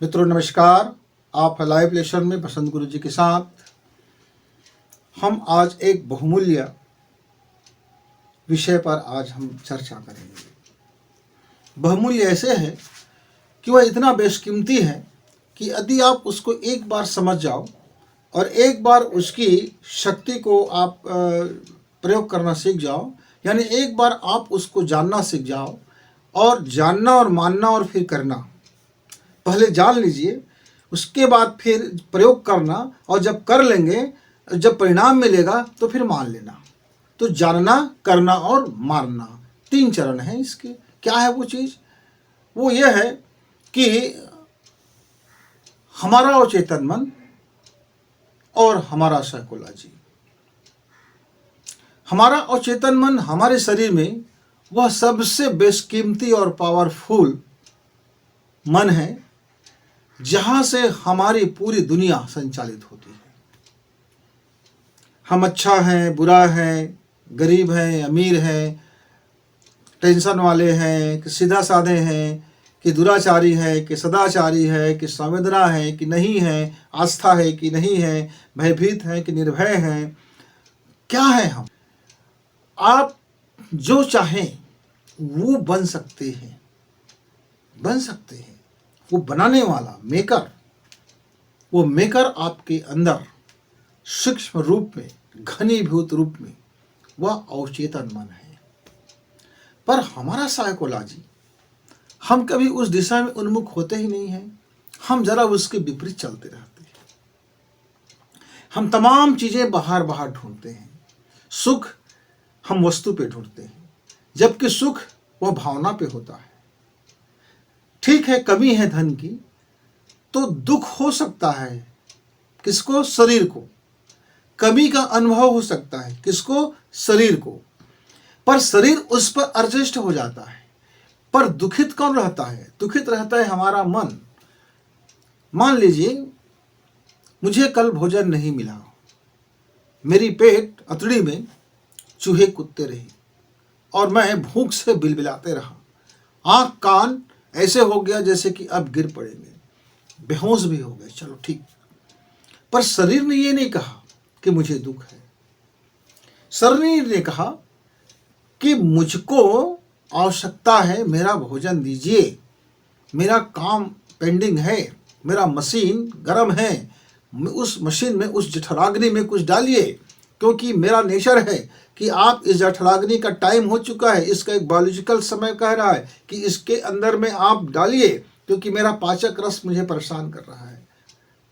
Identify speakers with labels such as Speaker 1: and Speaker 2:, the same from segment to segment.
Speaker 1: मित्रों नमस्कार। आप लाइव लेसन में बसंत गुरु जी के साथ हम आज एक बहुमूल्य विषय पर आज हम चर्चा करेंगे। बहुमूल्य ऐसे है कि वह इतना बेशकीमती है कि यदि आप उसको एक बार समझ जाओ और एक बार उसकी शक्ति को आप प्रयोग करना सीख जाओ, यानी एक बार आप उसको जानना सीख जाओ और जानना और मानना और फिर करना। पहले जान लीजिए, उसके बाद फिर प्रयोग करना, और जब कर लेंगे, जब परिणाम मिलेगा तो फिर मान लेना। तो जानना, करना और मानना, 3 चरण हैं इसके। क्या है वो चीज़? वो ये है कि हमारा अवचेतन मन और हमारा साइकोलॉजी। हमारा अवचेतन मन हमारे शरीर में वह सबसे बेशकीमती और पावरफुल मन है जहाँ से हमारी पूरी दुनिया संचालित होती है। हम अच्छा हैं, बुरा हैं, गरीब हैं, अमीर हैं, टेंशन वाले हैं कि सीधा साधे हैं, कि दुराचारी है कि सदाचारी है, कि संवेदना है कि नहीं है, आस्था है कि नहीं है, भयभीत हैं कि निर्भय हैं। क्या है हम? आप जो चाहें वो बन सकते हैं, बन सकते हैं। वो बनाने वाला मेकर, वो मेकर आपके अंदर सूक्ष्म रूप में, घनीभूत रूप में वह अवचेतन मन है। पर हमारा साइकोलॉजी, हम कभी उस दिशा में उन्मुख होते ही नहीं हैं। हम जरा उसके विपरीत चलते रहते हैं। हम तमाम चीज़ें बाहर बाहर ढूंढते हैं। सुख हम वस्तु पे ढूंढते हैं, जबकि सुख वह भावना पे होता है। ठीक है, कमी है धन की तो दुख हो सकता है। किसको? शरीर को। कमी का अनुभव हो सकता है। किसको? शरीर को। पर शरीर उस पर एडजस्ट हो जाता है। पर दुखित कौन रहता है? दुखित रहता है हमारा मन। मान लीजिए मुझे कल भोजन नहीं मिला, मेरी पेट अतड़ी में चूहे कुत्ते रहे और मैं भूख से बिलबिलाते रहा। आँख कान ऐसे हो गया जैसे कि अब गिर पड़ेंगे, बेहोश भी हो गए। चलो ठीक, पर शरीर ने ये नहीं कहा कि मुझे दुख है। शरीर ने कहा कि मुझको आवश्यकता है, मेरा भोजन दीजिए, मेरा काम पेंडिंग है, मेरा मशीन गर्म है, उस मशीन में, उस जठराग्नि में कुछ डालिए, क्योंकि मेरा नेचर है कि आप इस जठराग्नि का टाइम हो चुका है, इसका एक बायोलॉजिकल समय कह रहा है कि इसके अंदर में आप डालिए, क्योंकि मेरा पाचक रस मुझे परेशान कर रहा है।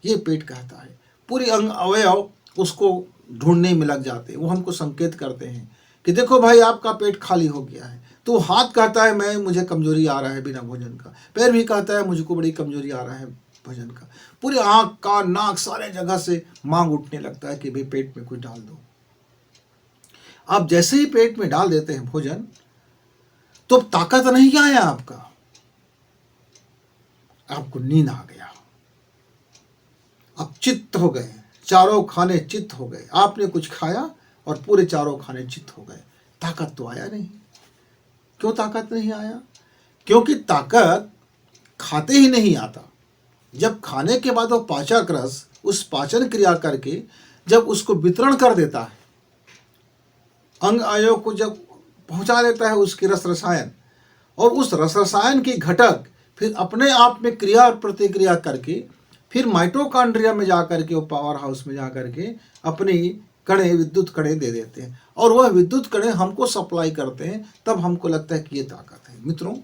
Speaker 1: ये पेट कहता है। पूरी अंग अवयव उसको ढूंढने में लग जाते हैं। वो हमको संकेत करते हैं कि देखो भाई, आपका पेट खाली हो गया है। तो हाथ कहता है मुझे कमजोरी आ रहा है बिना भोजन का। पैर भी कहता है मुझको बड़ी कमजोरी आ रहा है भोजन का। पूरे आँख कान नाक सारे जगह से मांग उठने लगता है कि भाई पेट में कुछ डाल दो। आप जैसे ही पेट में डाल देते हैं भोजन, तो ताकत नहीं आया आपको नींद आ गया, आप चित्त हो गए, चारों खाने चित्त हो गए। आपने कुछ खाया और पूरे चारों खाने चित्त हो गए। ताकत तो आया नहीं। क्यों ताकत नहीं आया? क्योंकि ताकत खाते ही नहीं आता। जब खाने के बाद वो पाचक रस उस पाचन क्रिया करके जब उसको वितरण कर देता है, अंग अवयव को जब पहुंचा देता है उसकी रस रसायन, और उस रस रसायन की घटक फिर अपने आप में क्रिया और प्रतिक्रिया करके फिर माइटोकॉन्ड्रिया में जाकर के, वो पावर हाउस में जाकर के अपनी कणे, विद्युत कणे दे देते हैं, और वह विद्युत कणे हमको सप्लाई करते हैं। तब हमको लगता है कि ये ताकत है। मित्रों,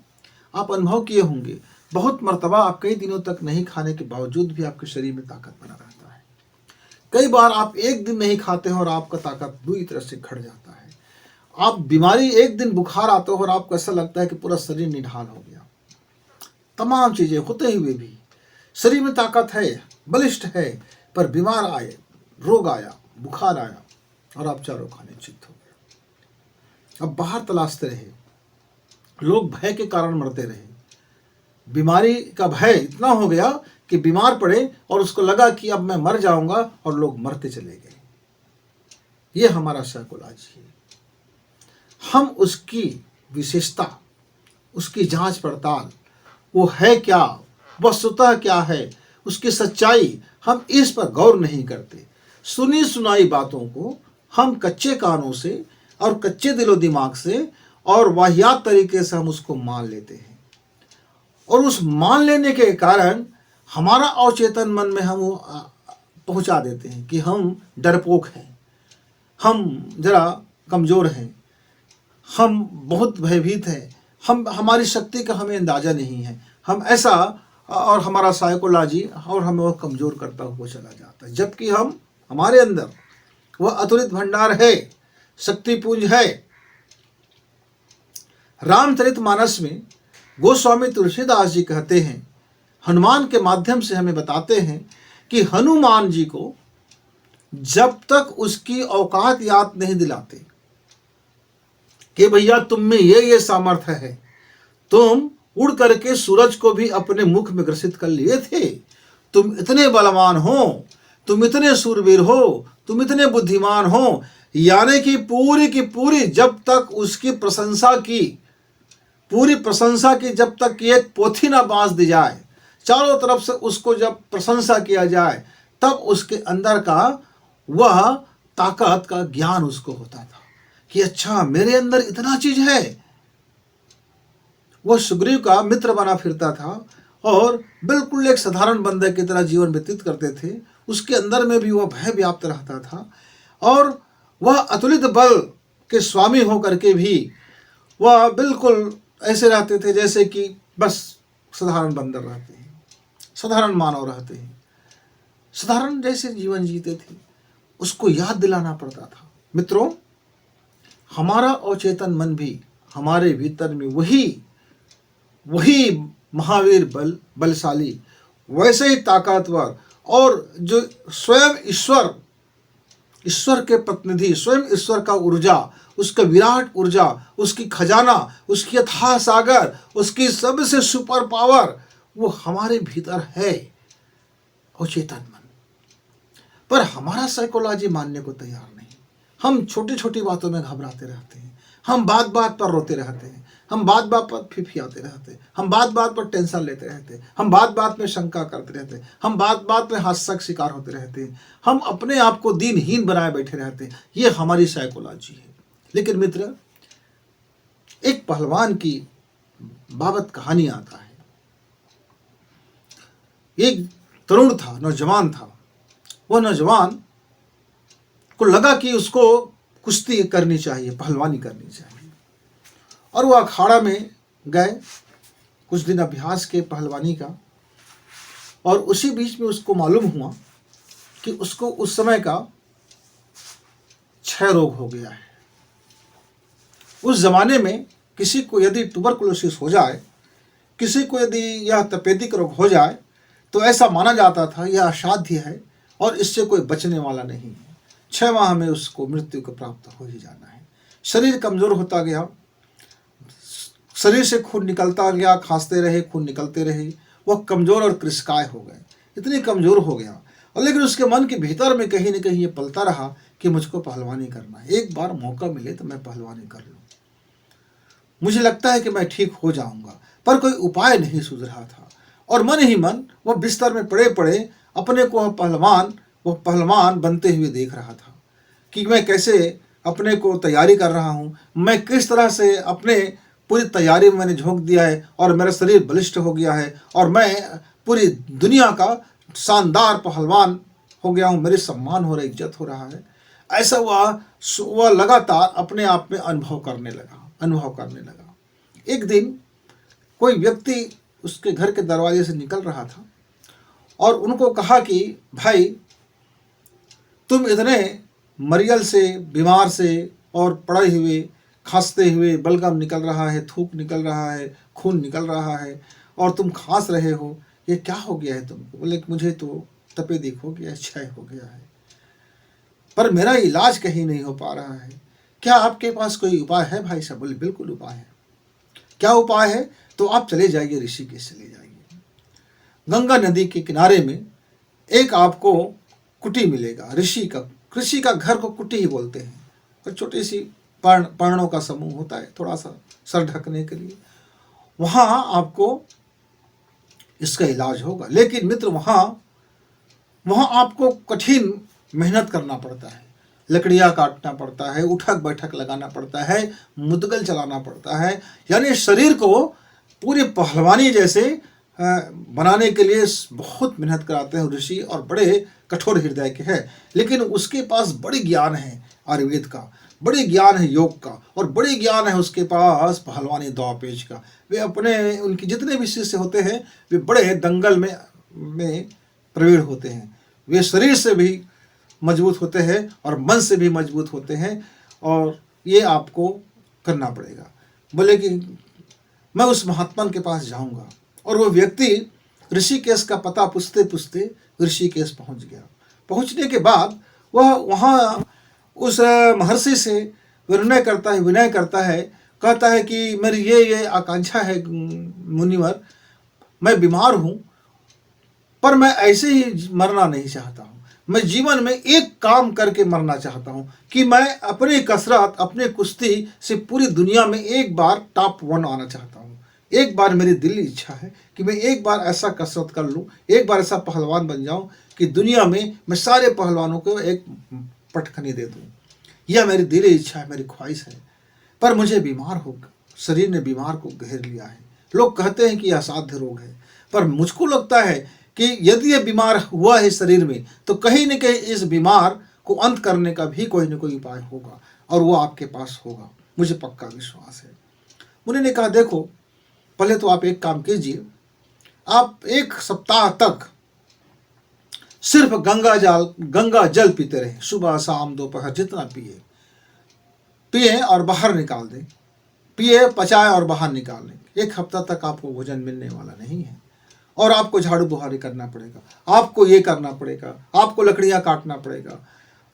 Speaker 1: आप अनुभव किए होंगे, बहुत मर्तबा आप कई दिनों तक नहीं खाने के बावजूद भी आपके शरीर में ताकत बना रहता है। कई बार आप एक दिन नहीं खाते हैं और आपका ताकत बुरी तरह से घट जाता है। आप बीमारी, एक दिन बुखार आता है और आपको ऐसा लगता है कि पूरा शरीर निढाल हो गया। तमाम चीजें होते हुए भी शरीर में ताकत है, बलिष्ठ है, पर बीमार आए, रोग आया, बुखार आया और आप चारों खाने चित्त हो गए। अब बाहर तलाशते रहे, लोग भय के कारण मरते रहे। बीमारी का भय इतना हो गया कि बीमार पड़े और उसको लगा कि अब मैं मर जाऊंगा, और लोग मरते चले गए। ये हमारा साइकोलॉजी है। हम उसकी विशेषता, उसकी जांच पड़ताल, वो है क्या, वस्तुतः क्या है, उसकी सच्चाई, हम इस पर गौर नहीं करते। सुनी सुनाई बातों को हम कच्चे कानों से और कच्चे दिलो दिमाग से और वाहियात तरीके से हम उसको मान लेते हैं, और उस मान लेने के कारण हमारा अवचेतन मन में हम वो पहुंचा देते हैं कि हम डरपोक हैं, हम जरा कमज़ोर हैं, हम बहुत भयभीत हैं, हमारी शक्ति का हमें अंदाज़ा नहीं है, हम ऐसा, और हमारा साइकोलॉजी और हमें वो कमज़ोर करता हुआ चला जाता है। जबकि हमारे अंदर वह अतुलित भंडार है, शक्तिपुंज है। रामचरितमानस में गोस्वामी तुलसीदास जी कहते हैं, हनुमान के माध्यम से हमें बताते हैं कि हनुमान जी को जब तक उसकी औकात याद नहीं दिलाते कि भैया तुम में ये सामर्थ्य है, तुम उड़ करके सूरज को भी अपने मुख में ग्रसित कर लिए थे, तुम इतने बलवान हो, तुम इतने सूरवीर हो, तुम इतने बुद्धिमान हो, यानी कि पूरी की पूरी जब तक उसकी प्रशंसा की, पूरी प्रशंसा की जब तक कि एक पोथी ना बांध दी जाए, चारों तरफ से उसको जब प्रशंसा किया जाए, तब उसके अंदर का वह ताकत का ज्ञान उसको होता था कि अच्छा मेरे अंदर इतना चीज है। वह सुग्रीव का मित्र बना फिरता था और बिल्कुल एक साधारण बंदे की तरह जीवन व्यतीत करते थे। उसके अंदर में भी वह भय व्याप्त रहता था, और वह अतुलित बल के स्वामी होकर के भी वह बिल्कुल ऐसे रहते थे जैसे कि बस साधारण बंदर रहते हैं, साधारण मानव रहते हैं, साधारण जैसे जीवन जीते थे। उसको याद दिलाना पड़ता था। मित्रों, हमारा अवचेतन मन भी हमारे भीतर में वही महावीर बलशाली, वैसे ही ताकतवर, और जो स्वयं ईश्वर के प्रतिनिधि, स्वयं ईश्वर का ऊर्जा, उसका विराट ऊर्जा, उसकी खजाना, उसकी अथाह सागर, उसकी सबसे सुपर पावर, वो हमारे भीतर है, अवचेतन मन। पर हमारा साइकोलॉजी मानने को तैयार नहीं। हम छोटी छोटी बातों में घबराते रहते हैं, हम बात बात पर रोते रहते हैं, हम बात बात पर फिफियाते रहते हैं, हम बात बात पर टेंशन लेते रहते हैं, हम बात बात में शंका करते रहते हैं, हम बात बात में हास्य का शिकार होते रहते हैं, हम अपने आप को दीनहीन बनाए बैठे रहते हैं। ये हमारी साइकोलॉजी है। लेकिन मित्र, एक पहलवान की बाबत कहानी आता है। एक तरुण था, नौजवान था। वह नौजवान को लगा कि उसको कुश्ती करनी चाहिए, पहलवानी करनी चाहिए, और वह अखाड़ा में गए कुछ दिन अभ्यास के पहलवानी का। और उसी बीच में उसको मालूम हुआ कि उसको उस समय का क्षय रोग हो गया है। उस जमाने में किसी को यदि ट्यूबरकुलोसिस हो जाए, किसी को यदि यह तपेदिक रोग हो जाए, तो ऐसा माना जाता था यह असाध्य है और इससे कोई बचने वाला नहीं है। 6 माह में उसको मृत्यु को प्राप्त हो ही जाना है। शरीर कमज़ोर होता गया, शरीर से खून निकलता गया, खांसते रहे, खून निकलते रहे, वह कमज़ोर और कृशकाय हो गए, इतनी कमज़ोर हो गया। और लेकिन उसके मन के भीतर में कहीं न कहीं ये पलता रहा कि मुझको पहलवानी करना है, एक बार मौका मिले तो मैं पहलवानी कर लूँ, मुझे लगता है कि मैं ठीक हो जाऊँगा। पर कोई उपाय नहीं सूझ रहा था, और मन ही मन वह बिस्तर में पड़े पड़े अपने को वह पहलवान बनते हुए देख रहा था कि मैं कैसे अपने को तैयारी कर रहा हूँ, मैं किस तरह से अपने पूरी तैयारी में मैंने झोंक दिया है, और मेरा शरीर बलिष्ठ हो गया है, और मैं पूरी दुनिया का शानदार पहलवान हो गया हूँ, मेरे सम्मान हो रहा, इज्जत हो रहा है। ऐसा वह लगातार अपने आप में अनुभव करने लगा। एक दिन कोई व्यक्ति उसके घर के दरवाजे से निकल रहा था और उनको कहा कि भाई, तुम इतने मरियल से, बीमार से और पड़े हुए, खांसते हुए, बलगम निकल रहा है, थूक निकल रहा है, खून निकल रहा है, और तुम खांस रहे हो, ये क्या हो गया है तुमको? बोले मुझे तो तपेदिक हो गया है, क्षय हो गया है, पर मेरा इलाज कहीं नहीं हो पा रहा है, क्या आपके पास कोई उपाय है भाई साहब? बोले बिल्कुल उपाय है। क्या उपाय है? तो आप चले जाइए, ऋषिकेश चले जाइए। गंगा नदी के किनारे में एक आपको कुटी मिलेगा, ऋषि का घर को कुटी ही बोलते हैं, और छोटी सी पर्णों का समूह होता है, थोड़ा सा सर ढकने के लिए। वहाँ आपको इसका इलाज होगा। लेकिन मित्र वहाँ आपको कठिन मेहनत करना पड़ता है, लकड़ियाँ काटना पड़ता है, उठक बैठक लगाना पड़ता है, मुदगल चलाना पड़ता है, यानी शरीर को पूरी पहलवानी जैसे बनाने के लिए बहुत मेहनत कराते हैं ऋषि, और बड़े कठोर हृदय के हैं। लेकिन उसके पास बड़ी ज्ञान है आयुर्वेद का, बड़ी ज्ञान है योग का, और बड़ी ज्ञान है उसके पास पहलवानी दांव पेच का। वे अपने उनके जितने भी शिष्य होते हैं वे बड़े दंगल में प्रवीण होते हैं। वे शरीर से भी मजबूत होते हैं और मन से भी मजबूत होते हैं, और ये आपको करना पड़ेगा। बोले कि मैं उस महात्मा के पास जाऊंगा, और वो व्यक्ति ऋषिकेश का पता पूछते पूछते ऋषिकेश पहुंच गया। पहुंचने के बाद वह वहाँ उस महर्षि से विनय करता है, कहता है कि मेरी ये आकांक्षा है मुनिवर, मैं बीमार हूँ, पर मैं ऐसे ही मरना नहीं चाहता हूँ। मैं जीवन में एक काम करके मरना चाहता हूँ कि मैं अपनी कसरत, अपने कुश्ती से पूरी दुनिया में एक बार टॉप 1 आना चाहता हूँ। एक बार मेरी दिली इच्छा है कि मैं एक बार ऐसा कसरत कर लूँ, एक बार ऐसा पहलवान बन जाऊँ कि दुनिया में मैं सारे पहलवानों को एक पटखनी दे दूँ। यह मेरी दिली इच्छा है, मेरी ख्वाहिश है। पर मुझे बीमार हो, शरीर ने बीमार को घेर लिया है। लोग कहते हैं कि यह असाध्य रोग है, पर मुझको लगता है कि यदि ये बीमार हुआ है शरीर में, तो कहीं न कहीं इस बीमार को अंत करने का भी कोई न कोई उपाय होगा, और वो आपके पास होगा, मुझे पक्का विश्वास है। मुनि ने कहा, देखो पहले तो आप एक काम कीजिए, आप 1 सप्ताह तक सिर्फ गंगा जल पीते रहे, सुबह शाम दोपहर जितना पिए और बाहर निकाल दें, पिए पचाए और बाहर निकाल लें। 1 हफ्ता तक आपको भोजन मिलने वाला नहीं है, और आपको झाड़ू बुहारी करना पड़ेगा, आपको ये करना पड़ेगा, आपको लकड़ियाँ काटना पड़ेगा,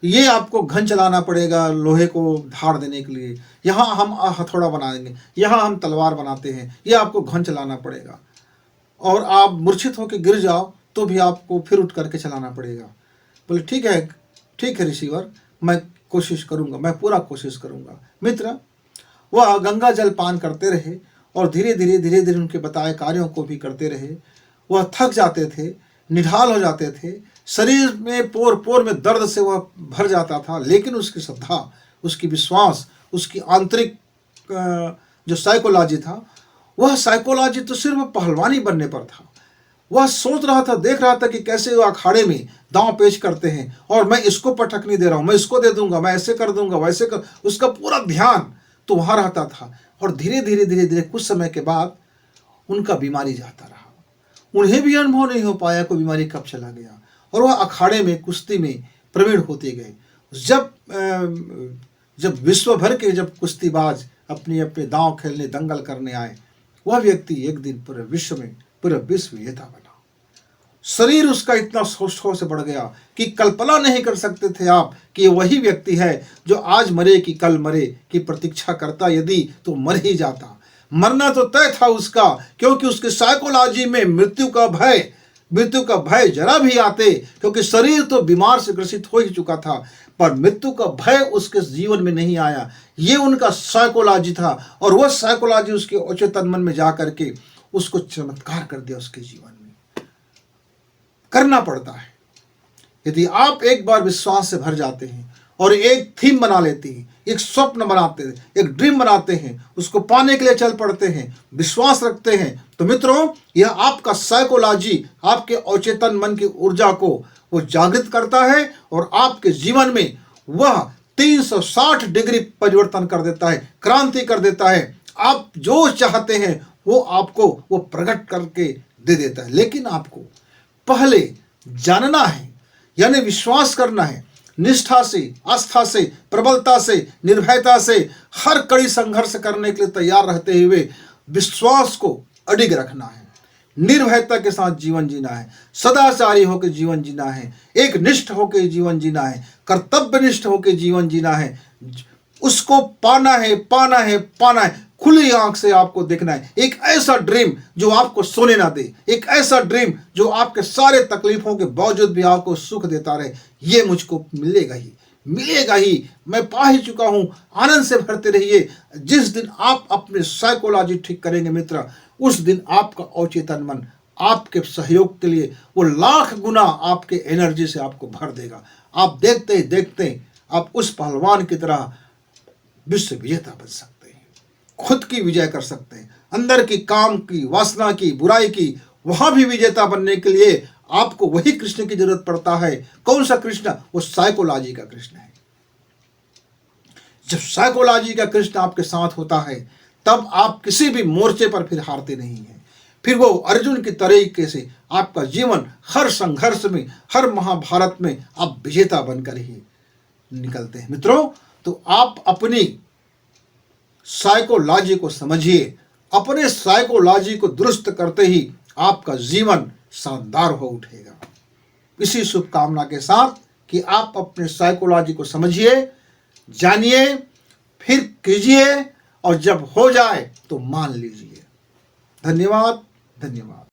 Speaker 1: ये आपको घन चलाना पड़ेगा लोहे को धार देने के लिए। यहाँ हम हथौड़ा बना देंगे, यहाँ हम तलवार बनाते हैं, ये आपको घन चलाना पड़ेगा, और आप मूर्छित होकर गिर जाओ तो भी आपको फिर उठ करके चलाना पड़ेगा। बोले ठीक है ऋषिवर, मैं कोशिश करूँगा, मैं पूरा कोशिश करूँगा। मित्र वह गंगा जल पान करते रहे, और धीरे धीरे उनके बताए कार्यों को भी करते रहे। वह थक जाते थे, निढाल हो जाते थे, शरीर में पोर पोर में दर्द से वह भर जाता था, लेकिन उसकी श्रद्धा, उसकी विश्वास, उसकी आंतरिक जो साइकोलॉजी था, वह साइकोलॉजी तो सिर्फ पहलवानी बनने पर था। वह सोच रहा था, देख रहा था कि कैसे वो अखाड़े में दांव पेच करते हैं, और मैं इसको पटक नहीं दे रहा हूँ, मैं इसको दे दूंगा, मैं ऐसे कर दूंगा, वैसे कर, उसका पूरा ध्यान तो वहाँ रहता था। और धीरे धीरे कुछ समय के बाद उनका बीमारी जाता रहा। उन्हें भी अनुभव नहीं हो पाया कोई बीमारी कब चला गया, और वह अखाड़े में कुश्ती में प्रवीण होते गए। जब विश्व भर के जब कुश्तीबाज अपने अपने दांव खेलने, दंगल करने आए, वह व्यक्ति एक दिन पूरे विश्व विजेता बना। शरीर उसका इतना सौ से बढ़ गया कि कल्पना नहीं कर सकते थे आप कि वही व्यक्ति है जो आज मरे कि कल मरे की प्रतीक्षा करता, यदि तो मर ही जाता। मरना तो तय था उसका, क्योंकि उसके साइकोलॉजी में मृत्यु का भय जरा भी आते, क्योंकि शरीर तो बीमार से ग्रसित हो ही चुका था, पर मृत्यु का भय उसके जीवन में नहीं आया। ये उनका साइकोलॉजी था, और वह साइकोलॉजी उसके अचेतन मन में जा करके उसको चमत्कार कर दिया। उसके जीवन में करना पड़ता है। यदि आप एक बार विश्वास से भर जाते हैं और एक थीम बना लेते हैं, एक स्वप्न बनाते हैं, एक ड्रीम बनाते हैं, उसको पाने के लिए चल पड़ते हैं, विश्वास रखते हैं, तो मित्रों यह आपका साइकोलॉजी, आपके अचेतन मन की ऊर्जा को वो जागृत करता है, और आपके जीवन में वह 360 डिग्री परिवर्तन कर देता है, क्रांति कर देता है। आप जो चाहते हैं वो आपको वो प्रकट करके दे देता है। लेकिन आपको पहले जानना है, यानी विश्वास करना है, निष्ठा से, आस्था से, प्रबलता से, निर्भयता से, हर कड़ी संघर्ष करने के लिए तैयार रहते हुए विश्वास को अडिग रखना है, निर्भयता के साथ जीवन जीना है, सदाचारी होकर जीवन जीना है, एक निष्ठ होकर जीवन जीना है, कर्तव्यनिष्ठ होकर जीवन जीना है। उसको पाना है, खुली आंख से आपको देखना है। एक ऐसा ड्रीम जो आपको सोने ना दे, एक ऐसा ड्रीम जो आपके सारे तकलीफों के बावजूद भी आपको सुख देता रहे। ये मुझको मिलेगा ही, मैं पा ही चुका हूं। आनंद से भरते रहिए। जिस दिन आप अपने साइकोलॉजी ठीक करेंगे मित्र, उस दिन आपका अचेतन मन आपके सहयोग के लिए वो लाख गुना आपके एनर्जी से आपको भर देगा। आप देखते ही देखते आप उस पहलवान की तरह विश्व विजेता बन सकते हैं, खुद की विजय कर सकते हैं, अंदर की, काम की, वासना की, बुराई की, वहां भी विजेता बनने के लिए आपको वही कृष्ण की जरूरत पड़ता है। कौन सा कृष्ण? वो साइकोलॉजी का कृष्ण है। जब साइकोलॉजी का कृष्ण आपके साथ होता है तब आप किसी भी मोर्चे पर फिर हारते नहीं हैं। फिर वो अर्जुन की तरीके से आपका जीवन हर संघर्ष में, हर महाभारत में आप विजेता बनकर ही निकलते हैं। मित्रों, तो आप अपनी साइकोलॉजी को समझिए, अपने साइकोलॉजी को दुरुस्त करते ही आपका जीवन शानदार हो उठेगा। इसी शुभकामना के साथ कि आप अपने साइकोलॉजी को समझिए, जानिए, फिर कीजिए, और जब हो जाए तो मान लीजिए। धन्यवाद, धन्यवाद।